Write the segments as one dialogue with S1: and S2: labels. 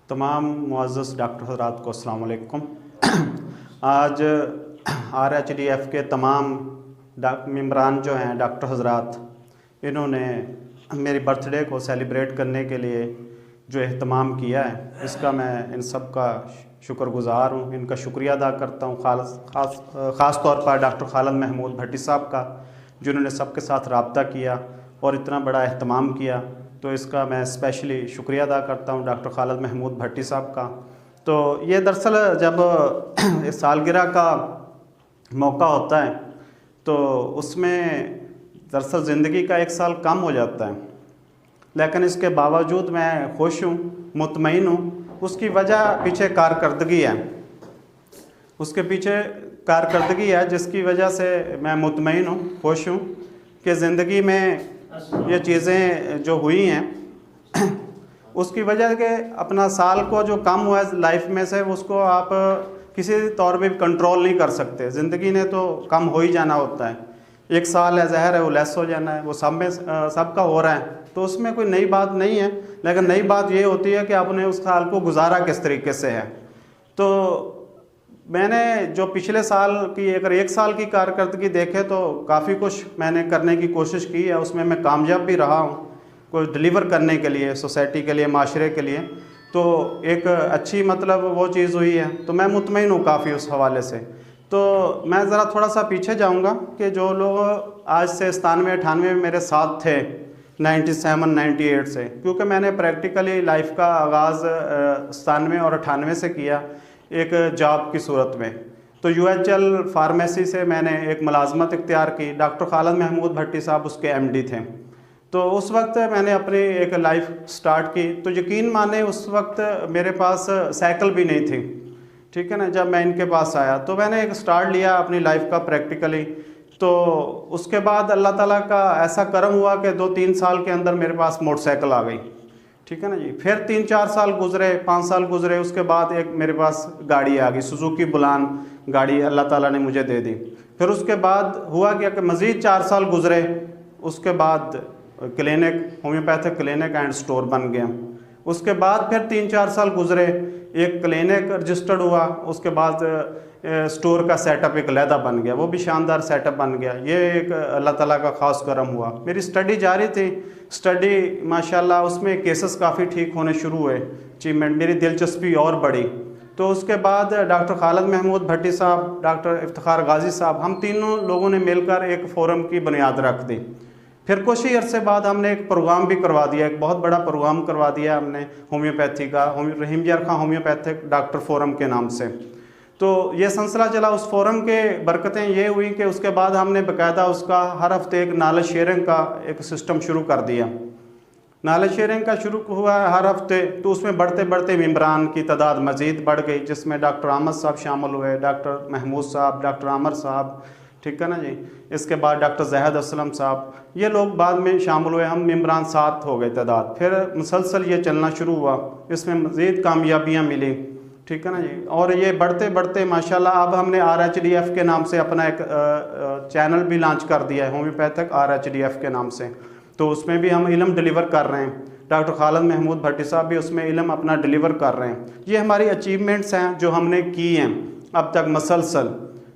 S1: तमाम मुअज़्ज़ज़ डॉक्टर हज़रात को अस्सलाम वालेकुम। आज RHDF के तमाम मेंबरान जो हैं डॉक्टर हज़रात, इन्होंने मेरी बर्थडे को सेलिब्रेट करने के लिए जो एहतमाम किया है, इसका मैं इन सब का शुक्रगुज़ार हूँ। इनका शुक्रिया अदा करता हूँ, ख़ास तौर पर डॉक्टर खालिद महमूद भट्टी साहब का, जिन्होंने सबके साथ रब्ता किया और इतना बड़ा एहतमाम किया। तो इसका मैं स्पेशली शुक्रिया अदा करता हूँ डॉक्टर खालिद महमूद भट्टी साहब का। तो ये दरअसल जब इस सालगिरह का मौका होता है तो उसमें दरअसल ज़िंदगी का एक साल कम हो जाता है, लेकिन इसके बावजूद मैं खुश हूँ, मुतमईन हूँ। उसकी वजह पीछे कारकर्दगी है, उसके पीछे कारकर्दगी है जिसकी वजह से मैं मुतमईन हूँ, खुश हूँ कि ज़िंदगी में ये चीज़ें जो हुई हैं उसकी वजह के अपना साल को जो कम हुआ है लाइफ में से, उसको आप किसी तौर पे भी कंट्रोल नहीं कर सकते। ज़िंदगी ने तो कम हो ही जाना होता है। एक साल है, ज़हर है, वो लेस हो जाना है, वो सब में सबका हो रहा है, तो उसमें कोई नई बात नहीं है। लेकिन नई बात ये होती है कि आपने उस साल को गुजारा किस तरीके से है। तो मैंने जो पिछले साल की अगर एक साल की कारकर्दगी देखे तो काफ़ी कुछ मैंने करने की कोशिश की है, उसमें मैं कामयाब भी रहा हूँ कुछ डिलीवर करने के लिए, सोसाइटी के लिए, माशरे के लिए। तो एक अच्छी मतलब वो चीज़ हुई है, तो मैं मुतमईन हूँ काफ़ी उस हवाले से। तो मैं ज़रा थोड़ा सा पीछे जाऊँगा कि जो लोग आज से 97-98 में मेरे साथ थे, 97-98 से, क्योंकि मैंने प्रैक्टिकली लाइफ का आगाज़ 97 और 98 से किया एक जॉब की सूरत में। तो UHL फार्मेसी से मैंने एक मुलाजमत इख्तियार की। डॉक्टर खालिद महमूद भट्टी साहब उसके MD थे। तो उस वक्त मैंने अपनी एक लाइफ स्टार्ट की। तो यकीन माने उस वक्त मेरे पास साइकिल भी नहीं थी, ठीक है ना। जब मैं इनके पास आया तो मैंने एक स्टार्ट लिया अपनी लाइफ का प्रैक्टिकली। तो उसके बाद अल्लाह ताला का ऐसा करम हुआ कि 2-3 साल के अंदर मेरे पास मोटरसाइकिल आ गई, ठीक है ना जी। फिर 3-4 साल गुजरे, 5 साल गुजरे, उसके बाद एक मेरे पास गाड़ी आ गई, सुजुकी बुलान गाड़ी अल्लाह ताला ने मुझे दे दी। फिर उसके बाद हुआ क्या कि मज़ीद 4 साल गुजरे, उसके बाद clinic, homeopathic clinic and store बन गया। उसके बाद फिर 3-4 साल गुजरे, एक क्लिनिक रजिस्टर्ड हुआ, उसके बाद स्टोर का सेटअप एक लहदा बन गया, वो भी शानदार सेटअप बन गया। ये एक अल्लाह ताला का ख़ास करम हुआ। मेरी स्टडी जारी थी, स्टडी माशाल्लाह उसमें केसेस काफ़ी ठीक होने शुरू हुए, अचीवमेंट, मेरी दिलचस्पी और बढ़ी। तो उसके बाद डॉक्टर खालिद महमूद भट्टी साहब, डॉक्टर इफ्तिखार गाजी साहब, हम तीनों लोगों ने मिलकर एक फ़ोरम की बुनियाद रख दी। फिर कुछ ही अरसे बाद हमने एक प्रोग्राम भी करवा दिया, एक बहुत बड़ा प्रोग्राम करवा दिया हमने होम्योपैथी का, रहीम यार खां होम्योपैथिक डॉक्टर फोरम के नाम से। तो ये सिलसिला चला। उस फोरम के बरकतें ये हुई कि उसके बाद हमने बाकायदा उसका हर हफ्ते एक नॉलेज शेयरिंग का एक सिस्टम शुरू कर दिया। नॉलेज शेयरिंग का शुरू हुआ हर हफ्ते, तो उसमें बढ़ते बढ़ते मेंबरान की तादाद मज़ीद बढ़ गई, जिसमें डॉक्टर अहमद साहब शामिल हुए, डॉक्टर महमूद साहब, डॉक्टर आमर साहब, ठीक है ना जी। इसके बाद डॉक्टर जहद असलम साहब, ये लोग बाद में शामिल हुए। हम मेंबरान 7 हो गए तादाद। फिर मुसलसल ये चलना शुरू हुआ, इसमें मज़ीद कामयाबियाँ मिली, ठीक है ना जी। और ये बढ़ते बढ़ते माशाल्लाह अब हमने RHDF के नाम से अपना एक चैनल भी लॉन्च कर दिया है, होम्योपैथिक RHDF के नाम से। तो उसमें भी हम इल्म डिलीवर कर रहे हैं। डॉक्टर खालिद महमूद भट्टी साहब भी उसमें इल्म अपना डिलीवर कर रहे हैं। ये हमारी अचीवमेंट्स हैं जो हमने की हैं अब तक मसलसल।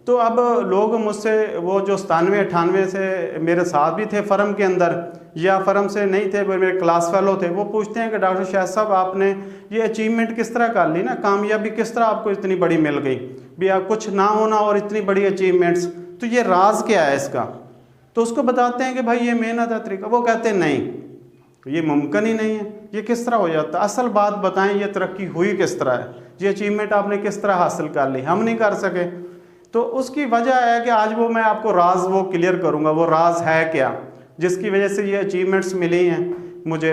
S1: तो अब लोग मुझसे, वो जो 97-98 से मेरे साथ भी थे फर्म के अंदर या फर्म से नहीं थे, मेरे क्लास फेलो थे, वो पूछते हैं कि डॉक्टर शाह साहब आपने ये अचीवमेंट किस तरह कर ली ना, कामयाबी किस तरह आपको इतनी बड़ी मिल गई भैया, कुछ ना होना और इतनी बड़ी अचीवमेंट्स, तो ये राज क्या है इसका। तो उसको बताते हैं कि भाई ये मेहनत है, तरीका। वो कहते हैं नहीं, ये मुमकिन ही नहीं है, ये किस तरह हो जाता है, असल बात बताएं, ये तरक्की हुई किस तरह है, ये अचीवमेंट आपने किस तरह हासिल कर ली, हम नहीं कर सके। तो उसकी वजह है कि आज वो मैं आपको राज वो क्लियर करूँगा, वो राज है क्या जिसकी वजह से ये अचीवमेंट्स मिली हैं मुझे,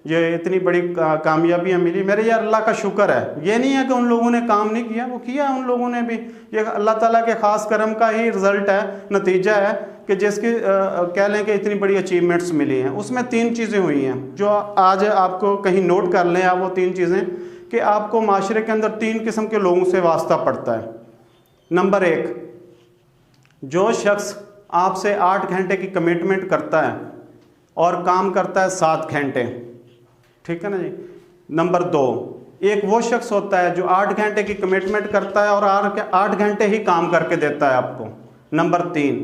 S1: ये इतनी बड़ी कामयाबियाँ मिली। मेरे यार अल्लाह का शुक्र है। ये नहीं है कि उन लोगों ने काम नहीं किया, वो किया उन लोगों ने भी। ये अल्लाह ताला के ख़ास करम का ही रिज़ल्ट है, नतीजा है कि जिसकी कह लें कि इतनी बड़ी अचीवमेंट्स मिली हैं। उसमें 3 चीज़ें हुई हैं जो आज आपको कहीं नोट कर लें आप, वो 3 चीज़ें कि आपको माशरे के अंदर 3 किस्म के लोगों से वास्ता पड़ता है। नंबर 1, जो शख्स आपसे 8 घंटे की कमिटमेंट करता है और काम करता है 7 घंटे, ठीक है ना जी। नंबर 2, एक वो शख्स होता है जो 8 घंटे की कमिटमेंट करता है और 8 घंटे ही काम करके देता है आपको। नंबर 3,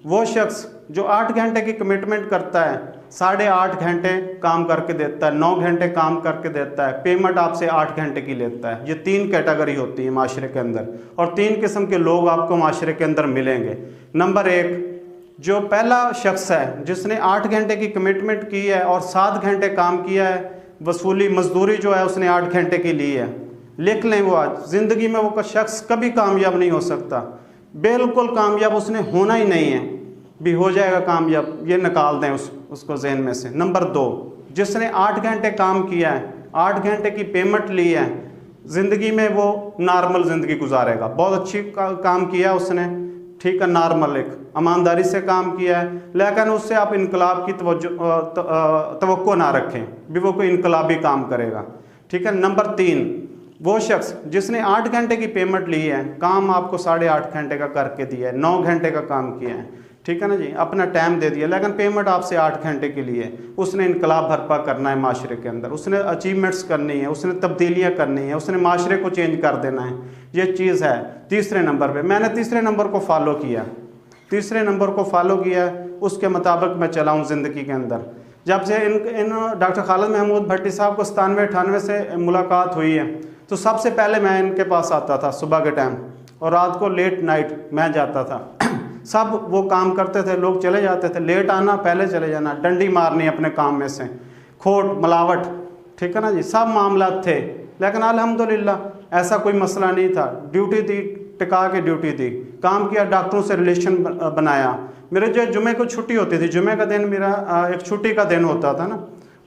S1: वो शख्स जो 8 घंटे की कमिटमेंट करता है, 8.5 घंटे काम करके देता है, 9 घंटे काम करके देता है, पेमेंट आपसे 8 घंटे की लेता है। ये 3 कैटेगरी होती है माशरे के अंदर, और 3 किस्म के लोग आपको माशरे के अंदर मिलेंगे। नंबर 1, जो पहला शख्स है जिसने 8 घंटे की कमिटमेंट की है और 7 घंटे काम किया है, वसूली मजदूरी जो है उसने 8 घंटे की ली है। लिख लें वो आज ज़िंदगी में वो शख्स कभी कामयाब नहीं हो सकता, बिल्कुल कामयाब उसने होना ही नहीं है। भी हो जाएगा कामयाब, ये निकाल दें उसको जहन में से। नंबर 2, जिसने 8 घंटे काम किया है, 8 घंटे की पेमेंट ली है, ज़िंदगी में वो नॉर्मल ज़िंदगी गुजारेगा। बहुत अच्छी काम किया उसने, ठीक है, नॉर्मल एक ईमानदारी से काम किया है, लेकिन उससे आप इनकलाब की तवक्को ना रखें भी वो कोई इनकलाबी काम करेगा, ठीक है। नंबर 3, वो शख्स जिसने 8 घंटे की पेमेंट ली है, काम आपको 8.5 घंटे का करके दिया है, 9 घंटे का काम किया है, ठीक है ना जी, अपना टाइम दे दिया, लेकिन पेमेंट आपसे 8 घंटे के लिए। उसने इनकलाब बर्पा करना है माशरे के अंदर, उसने अचीवमेंट्स करनी है, उसने तब्दीलियाँ करनी है, उसने माशरे को चेंज कर देना है। ये चीज़ है तीसरे नंबर पे। मैंने तीसरे नंबर को फॉलो किया, तीसरे नंबर को फॉलो किया, उसके मुताबिक मैं चला हूँ ज़िंदगी के अंदर। जब से इन डॉक्टर खालिद महमूद भट्टी साहब को 97-98 से मुलाकात हुई है, तो सबसे पहले मैं इनके पास आता था सुबह के टाइम, और रात को लेट नाइट मैं जाता था। सब वो काम करते थे, लोग चले जाते थे, लेट आना, पहले चले जाना, डंडी मारनी अपने काम में से, खोट मिलावट, ठीक है ना जी, सब मामला थे। लेकिन अल्हम्दुलिल्लाह ऐसा कोई मसला नहीं था। ड्यूटी दी, टिका के ड्यूटी दी, काम किया, डॉक्टरों से रिलेशन बनाया। मेरे जो जुमे को छुट्टी होती थी, जुमे का दिन मेरा एक छुट्टी का दिन होता था ना,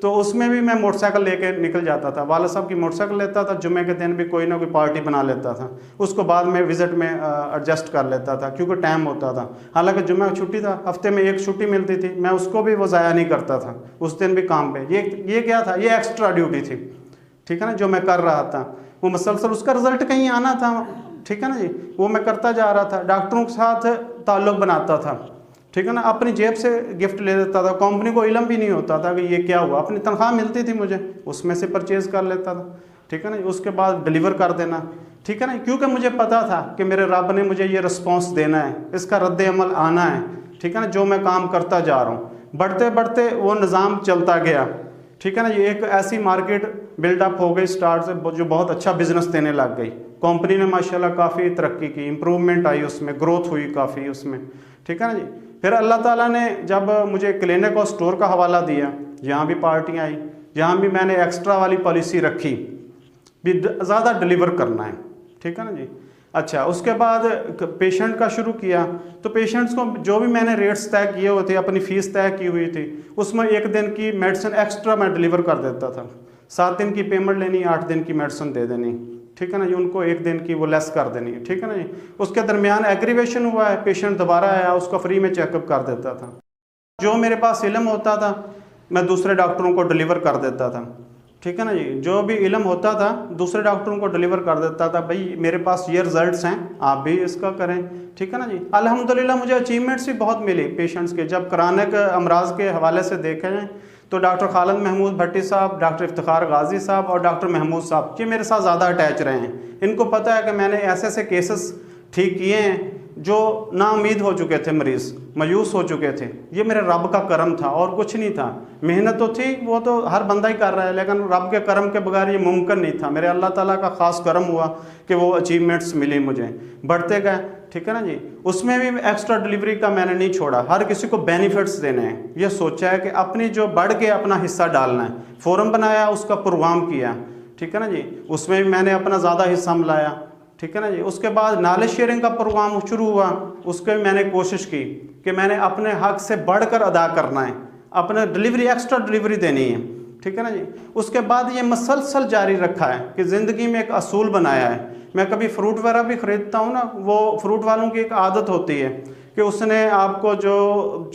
S1: तो उसमें भी मैं मोटरसाइकिल लेके निकल जाता था। वाला साहब की मोटरसाइकिल लेता था, जुमे के दिन भी कोई ना कोई पार्टी बना लेता था, उसको बाद में विज़िट में एडजस्ट कर लेता था, क्योंकि टाइम होता था। हालांकि जुमे की छुट्टी था, हफ्ते में एक छुट्टी मिलती थी, मैं उसको भी वो ज़ाया नहीं करता था, उस दिन भी काम पे। ये क्या था, ये एक्स्ट्रा ड्यूटी थी, ठीक है ना, जो मैं कर रहा था। वो मसलसल उसका रिज़ल्ट कहीं आना था, ठीक है ना जी, वो मैं करता जा रहा था। डॉक्टरों के साथ ताल्लुक़ बनाता था, ठीक है ना, अपनी जेब से गिफ्ट ले देता था, कंपनी को इल्म भी नहीं होता था कि ये क्या हुआ। अपनी तनख्वाह मिलती थी मुझे, उसमें से परचेज़ कर लेता था, ठीक है ना। उसके बाद डिलीवर कर देना, ठीक है ना, क्योंकि मुझे पता था कि मेरे रब ने मुझे ये रिस्पॉन्स देना है, इसका रद्द अमल आना है, ठीक है ना, जो मैं काम करता जा रहा हूँ। बढ़ते बढ़ते वो निज़ाम चलता गया, ठीक है ना। ये एक ऐसी मार्केट बिल्डअप हो गई स्टार्ट से, जो बहुत अच्छा बिजनेस देने लग गई। कंपनी ने माशाल्लाह काफ़ी तरक्की की, इम्प्रूवमेंट आई उसमें, ग्रोथ हुई काफ़ी उसमें, ठीक है ना जी। फिर अल्लाह ताला ने जब मुझे क्लिनिक और स्टोर का हवाला दिया, यहाँ भी पार्टियाँ आई, यहाँ भी मैंने एक्स्ट्रा वाली पॉलिसी रखी भी ज़्यादा डिलीवर करना है, ठीक है ना जी। अच्छा, उसके बाद पेशेंट का शुरू किया, तो पेशेंट्स को जो भी मैंने रेट्स तय किए हुए थे, अपनी फ़ीस तय की हुई थी, उसमें 1 दिन की मेडिसिन एक्स्ट्रा मैं डिलीवर कर देता था। 7 दिन की पेमेंट लेनी, 8 दिन की मेडिसिन दे देनी, ठीक है ना जी, उनको 1 दिन की वो लेस कर देनी है, ठीक है ना जी। उसके दरमियान एग्रीवेशन हुआ है, पेशेंट दोबारा आया, उसका फ्री में चेकअप कर देता था। जो मेरे पास इल्म होता था मैं दूसरे डॉक्टरों को डिलीवर कर देता था, ठीक है ना जी। जो भी इल्म होता था दूसरे डॉक्टरों को डिलीवर कर देता था, भाई मेरे पास ये रिजल्ट्स हैं, आप भी इसका करें, ठीक है ना जी। अल्हम्दुलिल्लाह मुझे अचीवमेंट्स भी बहुत मिली पेशेंट्स के। जब क्रानिक अमराज के हवाले से देखे जाएँ तो डॉक्टर खालिद महमूद भट्टी साहब, डॉक्टर इफ्तिखार गाजी साहब और डॉक्टर महमूद साहब, ये मेरे साथ ज़्यादा अटैच रहे हैं। इनको पता है कि मैंने ऐसे ऐसे केसेस ठीक किए हैं जो नाउमीद हो चुके थे, मरीज़ मायूस हो चुके थे। ये मेरे रब का करम था और कुछ नहीं था। मेहनत तो थी, वो तो हर बंदा ही कर रहा है, लेकिन रब के करम के बगैर ये मुमकिन नहीं था। मेरे अल्लाह ताला का ख़ास करम हुआ कि वो अचीवमेंट्स मिली मुझे, बढ़ते गए, ठीक है ना जी। उसमें भी एक्स्ट्रा डिलीवरी का मैंने नहीं छोड़ा, हर किसी को बेनिफिट्स देने हैं। ये सोचा है कि अपनी जो बढ़ के अपना हिस्सा डालना है। फोरम बनाया, उसका प्रोग्राम किया, ठीक है ना जी, उसमें भी मैंने अपना ज़्यादा हिस्सा मिलाया, ठीक है ना जी। उसके बाद नॉलेज शेयरिंग का प्रोग्राम शुरू हुआ, उसके भी मैंने कोशिश की कि मैंने अपने हक से बढ़कर अदा करना है, अपने डिलीवरी एक्स्ट्रा डिलीवरी देनी है, ठीक है ना जी। उसके बाद ये मसलसल जारी रखा है कि ज़िंदगी में एक असूल बनाया है। मैं कभी फ्रूट वगैरह भी ख़रीदता हूँ ना, वो फ्रूट वालों की एक आदत होती है कि कि उसने आपको जो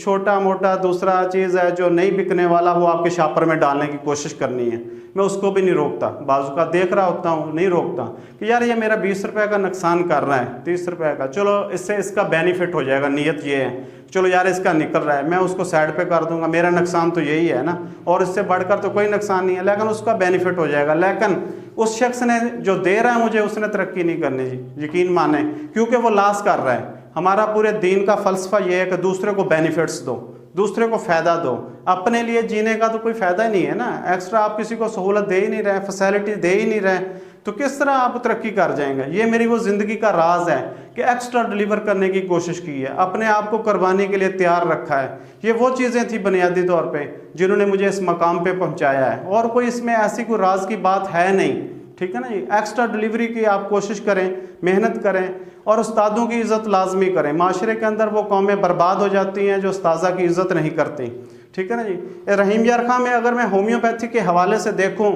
S1: छोटा मोटा दूसरा चीज़ है जो नहीं बिकने वाला वो आपके शापर में डालने की कोशिश करनी है, मैं उसको भी नहीं रोकता। बाजू का देख रहा होता हूँ, नहीं रोकता कि यार ये मेरा 20 रुपये का नुकसान कर रहा है, 30 रुपये का, चलो इससे इसका बेनिफिट हो जाएगा, नीयत ये है, चलो यार इसका निकल रहा है, मैं उसको साइड पे कर दूंगा, मेरा नुकसान तो यही है ना, और इससे बढ़कर तो कोई नुकसान नहीं है, लेकिन उसका बेनिफिट हो जाएगा। लेकिन उस शख्स ने जो दे रहा है मुझे, उसने तरक्की नहीं करनी जी, यकीन माने, क्योंकि वो लॉस कर रहा है। हमारा पूरे दीन का फ़लसफ़ा ये है कि दूसरे को बेनिफिट्स दो, दूसरे को फ़ायदा दो, अपने लिए जीने का तो कोई फ़ायदा ही नहीं है ना। एक्स्ट्रा आप किसी को सहूलत दे ही नहीं रहे, फैसिलिटी दे ही नहीं रहे, तो किस तरह आप तरक्की कर जाएंगे। ये मेरी वो ज़िंदगी का राज है कि एक्स्ट्रा डिलीवर करने की कोशिश की है, अपने आप को कुर्बानी के लिए तैयार रखा है। ये वो चीज़ें थी बुनियादी तौर पे जिन्होंने मुझे इस मकाम पे पहुंचाया है, और कोई इसमें ऐसी कोई राज की बात है नहीं, ठीक है ना जी। एक्स्ट्रा डिलीवरी की आप कोशिश करें, मेहनत करें, और उस्तादों की इज़्ज़त लाजमी करें। माशरे के अंदर वो कौमें बर्बाद हो जाती हैं जो उस्ताज़ा की इज़्ज़त नहीं करती, ठीक है ना जी। रहीम यार खां में अगर मैं होम्योपैथी के हवाले से देखूँ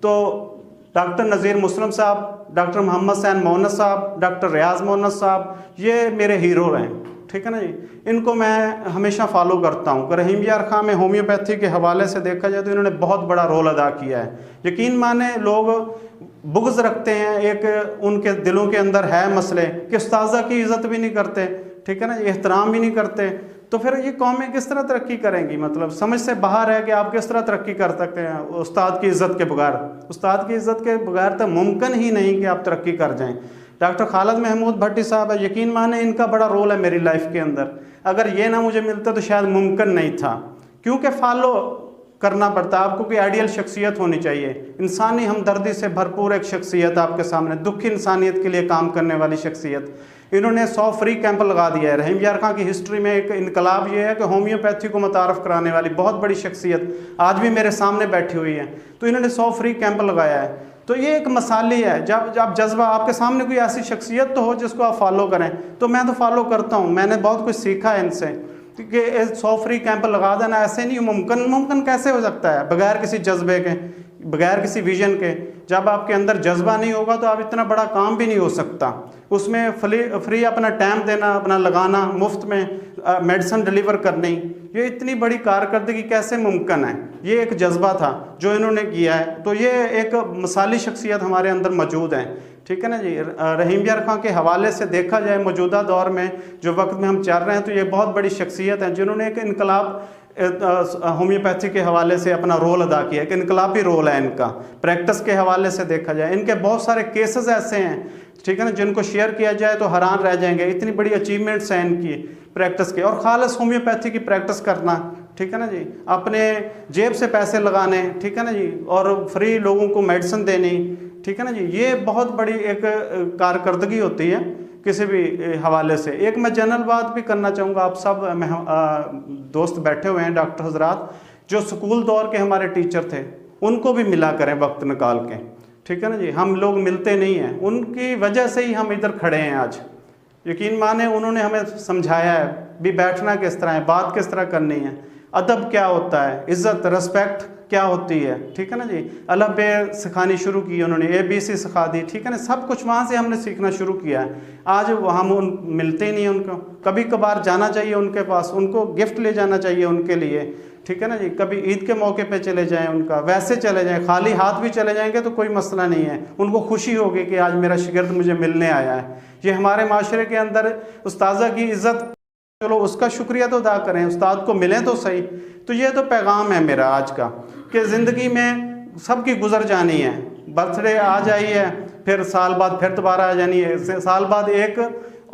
S1: तो डॉक्टर नज़ीर मुस्लिम साहब, डॉक्टर मोहम्मद सैन मोहन्नद साहब, डॉक्टर रियाज मोहन्नद साहब, ये मेरे हीरो हैं, ठीक है ना जी। इनको मैं हमेशा फॉलो करता हूँ। रहीम यार खां में होम्योपैथी के हवाले से देखा जाए तो इन्होंने बहुत बड़ा रोल अदा किया है। यकीन माने लोग बुग़्ज़ रखते हैं, एक उनके दिलों के अंदर है मसले कि उस्ताज़ा की इज़्ज़त भी नहीं करते, ठीक है ना, एहतराम भी नहीं करते, तो फिर ये कौमें किस तरह तरक्की करेंगी। मतलब समझ से बाहर है कि आप किस तरह तरक्की कर सकते हैं उस्ताद की इज़्ज़त के बगैर। उस्ताद की इज़्ज़त के बगैर तो मुमकिन ही नहीं कि आप तरक्की कर जाएं। डॉक्टर खालिद महमूद भट्टी साहब है, यकीन माने इनका बड़ा रोल है मेरी लाइफ के अंदर। अगर ये ना मुझे मिलता तो शायद मुमकिन नहीं था, क्योंकि फॉलो करना पड़ता है आपको। कोई आइडियल शख्सियत होनी चाहिए, इंसानी हमदर्दी से भरपूर एक शख्सियत आपके सामने, दुखी इंसानियत के लिए काम करने वाली शख्सियत। इन्होंने 100 फ्री कैंप लगा दिया है। रहीम यार खां की हिस्ट्री में एक इनकलाब ये है कि होम्योपैथी को मुतारफ़ कराने वाली बहुत बड़ी शख्सियत आज भी मेरे सामने बैठी हुई है, तो इन्होंने 100 फ्री कैंप लगाया है। तो ये एक मसाली है, जब जज्बा आपके सामने कोई ऐसी शख्सियत तो हो जिसको आप फॉलो करें, तो मैं तो फॉलो करता हूँ। मैंने बहुत कुछ सीखा है इनसे कि 100 फ्री कैंप लगा देना ऐसे नहीं मुमकिन कैसे हो सकता है बगैर किसी जज्बे के, बगैर किसी विजन के। जब आपके अंदर जज्बा नहीं होगा तो आप इतना बड़ा काम भी नहीं हो सकता। उसमें फ्री अपना टाइम देना, अपना लगाना, मुफ्त में मेडिसिन डिलीवर करनी, ये इतनी बड़ी कारकर्दगी कैसे मुमकिन है। ये एक जज्बा था जो इन्होंने किया है, तो ये एक मिसाली शख्सियत हमारे अंदर मौजूद है, ठीक है ना जी। रहीम यार खां के हवाले से देखा जाए मौजूदा दौर में जो वक्त में हम चल रहे हैं, तो ये बहुत बड़ी शख्सियत है जिन्होंने एक इनकलाब होम्योपैथी के हवाले से अपना रोल अदा किया, एक इनकलाबी रोल है इनका। प्रैक्टिस के हवाले से देखा जाए इनके बहुत सारे केसेस ऐसे हैं, ठीक है ना, जिनको शेयर किया जाए तो हैरान रह जाएंगे। इतनी बड़ी अचीवमेंट्स हैं इनकी प्रैक्टिस के, और खालिस होम्योपैथी की प्रैक्टिस करना, ठीक है ना जी, अपने जेब से पैसे लगाने, ठीक है ना जी, और फ्री लोगों को मेडिसिन देनी, ठीक है ना जी, ये बहुत बड़ी एक कारकर्दगी होती है किसी भी हवाले से। एक मैं जनरल बात भी करना चाहूँगा, आप सब दोस्त बैठे हुए हैं डॉक्टर हजरात, जो स्कूल दौर के हमारे टीचर थे उनको भी मिला करें वक्त निकाल के, ठीक है ना जी। हम लोग मिलते नहीं हैं, उनकी वजह से ही हम इधर खड़े हैं आज। यकीन माने उन्होंने हमें समझाया है भी बैठना किस तरह है, बात किस तरह करनी है, अदब क्या होता है, इज़्ज़त रिस्पेक्ट क्या होती है, ठीक है ना जी। अल्लाह बे सिखानी शुरू की उन्होंने, ABC सिखा दी, ठीक है ना, सब कुछ वहाँ से हमने सीखना शुरू किया है। आज हम उन मिलते ही नहीं हैं उनको, कभी कभार जाना चाहिए उनके पास, उनको गिफ्ट ले जाना चाहिए उनके लिए, ठीक है ना जी। कभी ईद के मौके पे चले जाएं, उनका वैसे चले जाएं, खाली हाथ भी चले जाएंगे तो कोई मसला नहीं है, उनको खुशी होगी कि आज मेरा शागिर्द मुझे मिलने आया है। ये हमारे माशरे के अंदर उस्ताज़ा की इज़्ज़त, चलो उसका शुक्रिया तो अदा करें, उस्ताद को मिलें तो सही। तो ये तो पैगाम है मेरा आज का कि ज़िंदगी में सबकी गुजर जानी है। बर्थडे आ जाई है, फिर साल बाद फिर दोबारा आ जानी है, साल बाद एक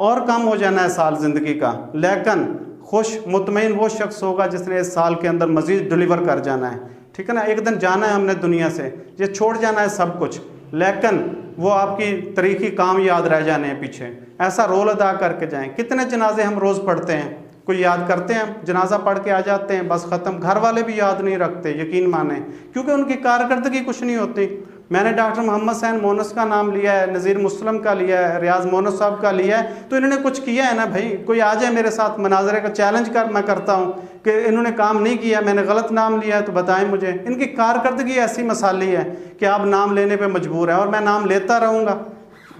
S1: और कम हो जाना है साल ज़िंदगी का, लेकिन खुश मुतमईन वो शख्स होगा जिसने इस साल के अंदर मज़ीद डिलीवर कर जाना है, ठीक है ना। एक दिन जाना है हमने दुनिया से, ये छोड़ जाना है सब कुछ, लेकिन वो आपकी तरीक़ी काम याद रह जाने हैं पीछे। ऐसा रोल अदा करके जाएं। कितने जनाजे हम रोज़ पढ़ते हैं, कोई याद करते हैं, जनाजा पढ़ के आ जाते हैं, बस ख़त्म। घर वाले भी याद नहीं रखते, यकीन माने, क्योंकि उनकी कारकर्दगी कुछ नहीं होती। मैंने डॉक्टर मोहम्मद सैन मोहन्नद का नाम लिया है, नज़ीर मुस्लिम का लिया है, रियाज मोहन्नद साहब का लिया है, तो इन्होंने कुछ किया है ना भाई। कोई आ जाए मेरे साथ मनाजरे का चैलेंज कर, मैं करता हूँ कि इन्होंने काम नहीं किया, मैंने गलत नाम लिया है, तो बताएं मुझे। इनकी कारकर्दगी ऐसी मसाली है कि आप नाम लेने पर मजबूर हैं, और मैं नाम लेता रहूँगा,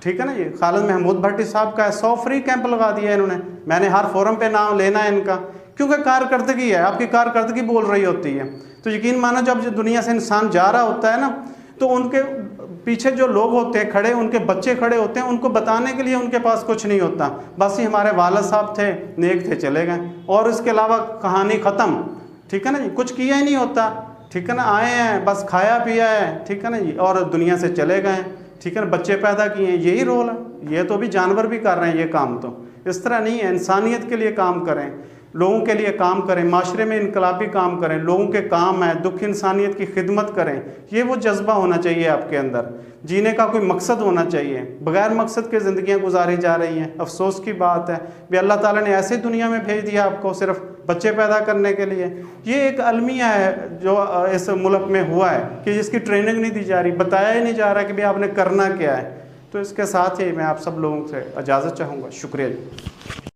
S1: ठीक है ना जी। खालिद महमूद भट्टी साहब का 100 फ्री कैंप लगा दिया इन्होंने। मैंने हर फोरम पे नाम लेना है इनका, क्योंकि कारकर्दगी है, आपकी कारकर्दगी बोल रही होती है। तो यकीन मानो जब दुनिया से इंसान जा रहा होता है ना, तो उनके पीछे जो लोग होते हैं खड़े, उनके बच्चे खड़े होते हैं, उनको बताने के लिए उनके पास कुछ नहीं होता। बस ही हमारे वालिद साहब थे, नेक थे, चले गए, और इसके अलावा कहानी ख़त्म। ठीक है ना जी, कुछ किया ही नहीं होता। ठीक है ना, आए हैं बस खाया पिया है, ठीक है ना जी, और दुनिया से चले गए। ठीक है ना, बच्चे पैदा किए हैं, यही रोल है। ये तो भी जानवर भी कर रहे हैं ये काम, तो इस तरह नहीं है। इंसानियत के लिए काम करें, लोगों के लिए काम करें, माशरे में इनकलाबी काम करें, लोगों के काम है, दुख इंसानियत की खिदमत करें। ये वो जज्बा होना चाहिए आपके अंदर, जीने का कोई मकसद होना चाहिए। बगैर मकसद के ज़िंदगियाँ गुजारी जा रही हैं। अफसोस की बात है भी अल्लाह ताला ने ऐसी दुनिया में भेज दिया आपको सिर्फ बच्चे पैदा करने के लिए। ये एक अलमिया है जो इस मुल्क में हुआ है कि जिसकी ट्रेनिंग नहीं दी जा रही, बताया ही नहीं जा रहा कि भाई आपने करना क्या है। तो इसके साथ ही मैं आप सब लोगों से इजाज़त चाहूँगा। शुक्रिया जी।